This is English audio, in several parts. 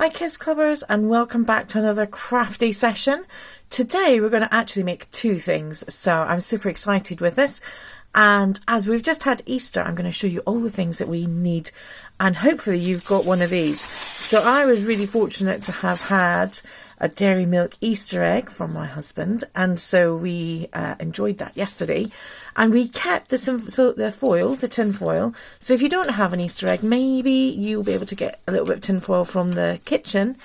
Hi Kidz Klubbers, and welcome back to another crafty session. Today we're going to actually make two things, so I'm super excited with this. And as we've just had Easter, I'm going to show you all the things that we need, and hopefully you've got one of these. So I was really fortunate to have had a dairy milk Easter egg from my husband, and so we enjoyed that yesterday. And we kept the tin foil. So if you don't have an Easter egg, maybe you'll be able to get a little bit of tin foil from the kitchen.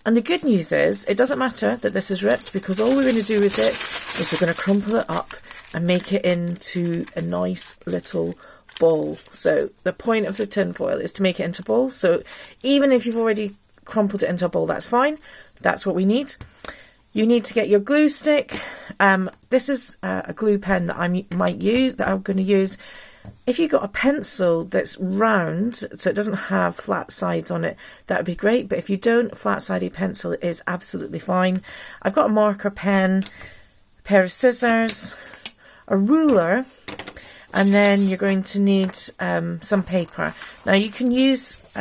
And the good news is, it doesn't matter that this is ripped, because all we're going to do with it is we're going to crumple it up and make it into a nice little ball. So the point of the tin foil is to make it into balls. So even if you've already crumpled it into a ball, that's fine. That's what we need. You need to get your glue stick. This is a glue pen that I'm going to use. If you've got a pencil that's round, so it doesn't have flat sides on it, that would be great. But if you don't, flat-sided pencil is absolutely fine. I've got a marker pen, a pair of scissors, a ruler, and then you're going to need some paper. Now you can use...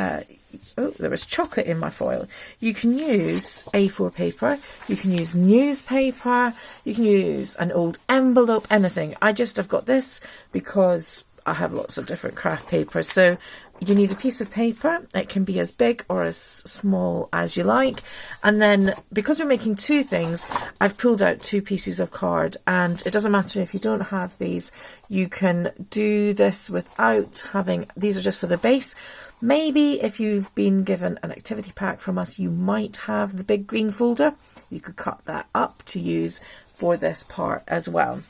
oh, there was chocolate in my foil. You can use A4 paper, you can use newspaper, you can use an old envelope, anything. I've got this because I have lots of different craft paper. So you need a piece of paper. It can be as big or as small as you like. And then, because we're making two things, I've pulled out two pieces of card. And it doesn't matter if you don't have these. You can do this without having... These are just for the base. Maybe if you've been given an activity pack from us, you might have the big green folder. You could cut that up to use for this part as well.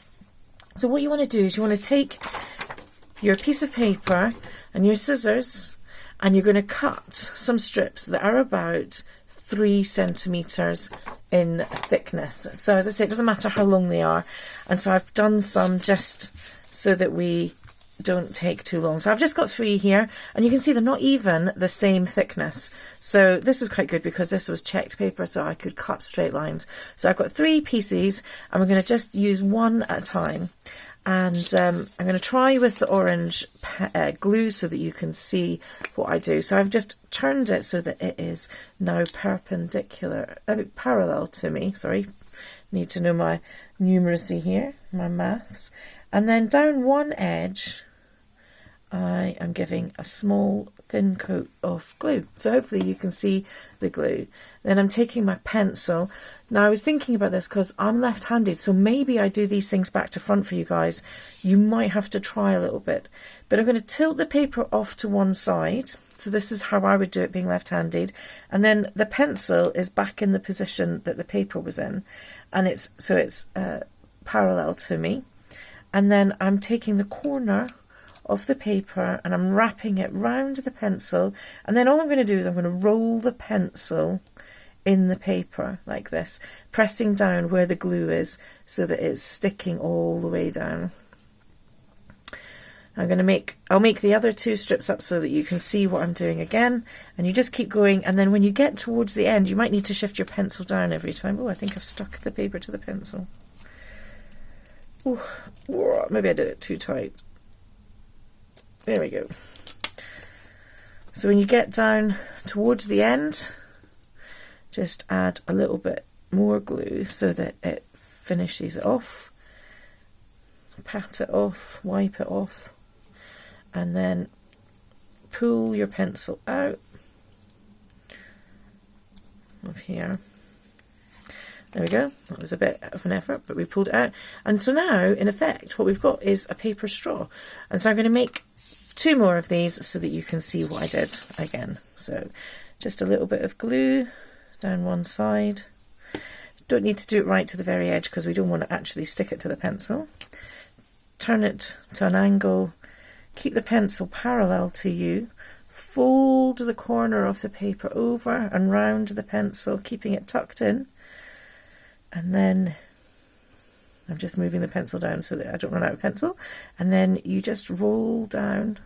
So what you want to do is you want to take your piece of paper and your scissors, and you're going to cut some strips that are about 3 centimeters in thickness. So as I say, it doesn't matter how long they are. And so I've done some just so that we don't take too long. So I've just got 3 here, and you can see they're not even the same thickness. So this is quite good because this was checked paper, so I could cut straight lines. So I've got 3 pieces, and we're going to just use one at a time. And I'm going to try with the orange glue so that you can see what I do. So I've just turned it so that it is now parallel to me. Sorry, need to know my numeracy here, my maths. And then down one edge, I am giving a small thin coat of glue. So hopefully you can see the glue. Then I'm taking my pencil. Now I was thinking about this because I'm left-handed, so maybe I do these things back to front for you guys. You might have to try a little bit. But I'm going to tilt the paper off to one side. So this is how I would do it being left-handed. And then the pencil is back in the position that the paper was in. And it's parallel to me. And then I'm taking the corner of the paper and I'm wrapping it round the pencil, and then all I'm going to do is I'm going to roll the pencil in the paper like this, pressing down where the glue is so that it's sticking all the way down. I'll make the other 2 strips up so that you can see what I'm doing again, and you just keep going. And then when you get towards the end, you might need to shift your pencil down every time. Oh, I think I've stuck the paper to the pencil. Oh, maybe I did it too tight. There we go. So when you get down towards the end, just add a little bit more glue so that it finishes it off. Pat it off, wipe it off, and then pull your pencil out of here. There we go. That was a bit of an effort, but we pulled it out. And so now, in effect, what we've got is a paper straw. And so I'm going to make 2 more of these so that you can see what I did again. So just a little bit of glue down one side. Don't need to do it right to the very edge because we don't want to actually stick it to the pencil. Turn it to an angle. Keep the pencil parallel to you. Fold the corner of the paper over and round the pencil, keeping it tucked in. And then I'm just moving the pencil down so that I don't run out of pencil. And then you just roll down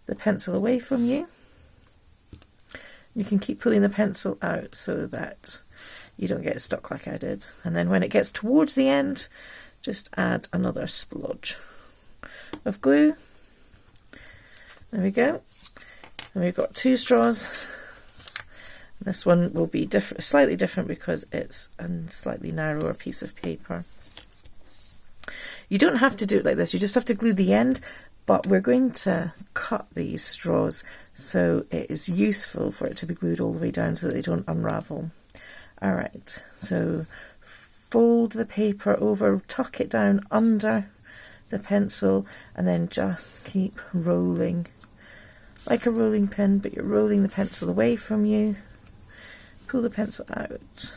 the pencil away from you. You can keep pulling the pencil out so that you don't get stuck like I did. And then when it gets towards the end, just add another splodge of glue. There we go. And we've got 2 straws. This one will be different, slightly different, because it's a slightly narrower piece of paper. You don't have to do it like this, you just have to glue the end, but we're going to cut these straws, so it is useful for it to be glued all the way down so that they don't unravel. Alright, so fold the paper over, tuck it down under the pencil, and then just keep rolling like a rolling pin, but you're rolling the pencil away from you. Pull the pencil out.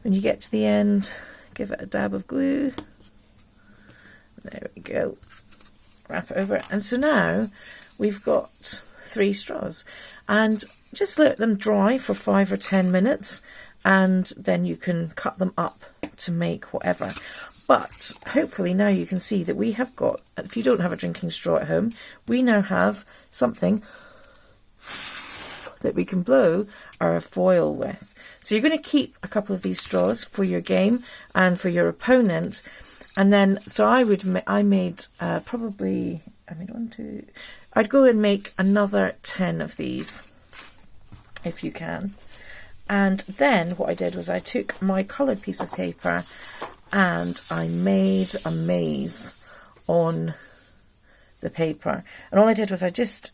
When you get to the end, give it a dab of glue. There we go. Wrap it over. And so now we've got 3 straws. And just let them dry for 5 or 10 minutes, and then you can cut them up to make whatever. But hopefully now you can see that we have got, if you don't have a drinking straw at home, we now have something that we can blow our foil with. So you're going to keep a couple of these straws for your game and for your opponent. And then, so I made probably, I'd go and make another 10 of these, if you can. And then what I did was I took my coloured piece of paper and I made a maze on the paper. And all I did was I just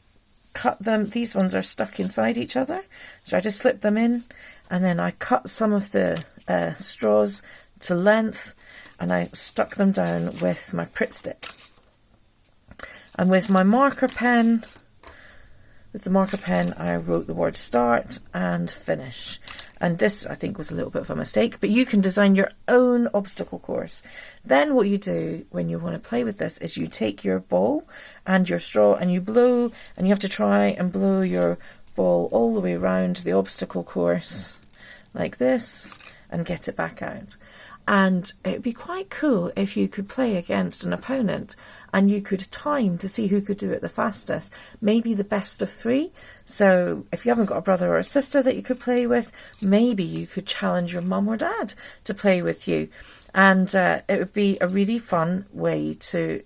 cut them. These ones are stuck inside each other, so I just slipped them in, and then I cut some of the straws to length, and I stuck them down with my Pritt stick. And with my marker pen, I wrote the word start and finish. And this, I think, was a little bit of a mistake, but you can design your own obstacle course. Then what you do when you want to play with this is you take your ball and your straw and you blow, and you have to try and blow your ball all the way around the obstacle course like this and get it back out. And it would be quite cool if you could play against an opponent and you could time to see who could do it the fastest. Maybe the best of 3. So if you haven't got a brother or a sister that you could play with, maybe you could challenge your mum or dad to play with you. And it would be a really fun way to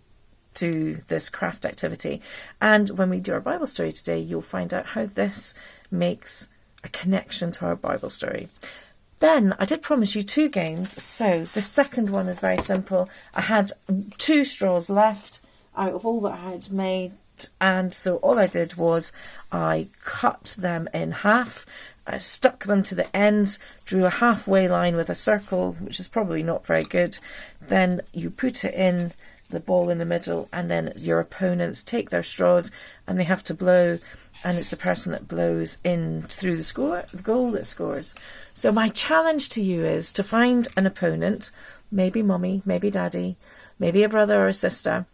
do this craft activity. And when we do our Bible story today, you'll find out how this makes a connection to our Bible story. Then I did promise you 2 games, so the second one is very simple. I had 2 straws left out of all that I had made, and so all I did was I cut them in half. I stuck them to the ends, drew a halfway line with a circle, which is probably not very good. Then you put it in the ball in the middle, and then your opponents take their straws and they have to blow, and it's the person that blows in through the goal that scores. So my challenge to you is to find an opponent, maybe mummy, maybe daddy, maybe a brother or a sister,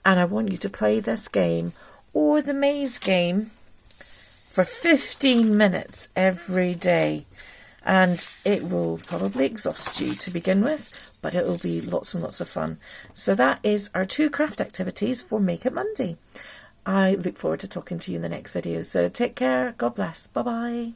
and I want you to play this game or the maze game for 15 minutes every day. And it will probably exhaust you to begin with, but it will be lots and lots of fun. So that is our 2 craft activities for Make It Monday. I look forward to talking to you in the next video. So take care. God bless. Bye-bye.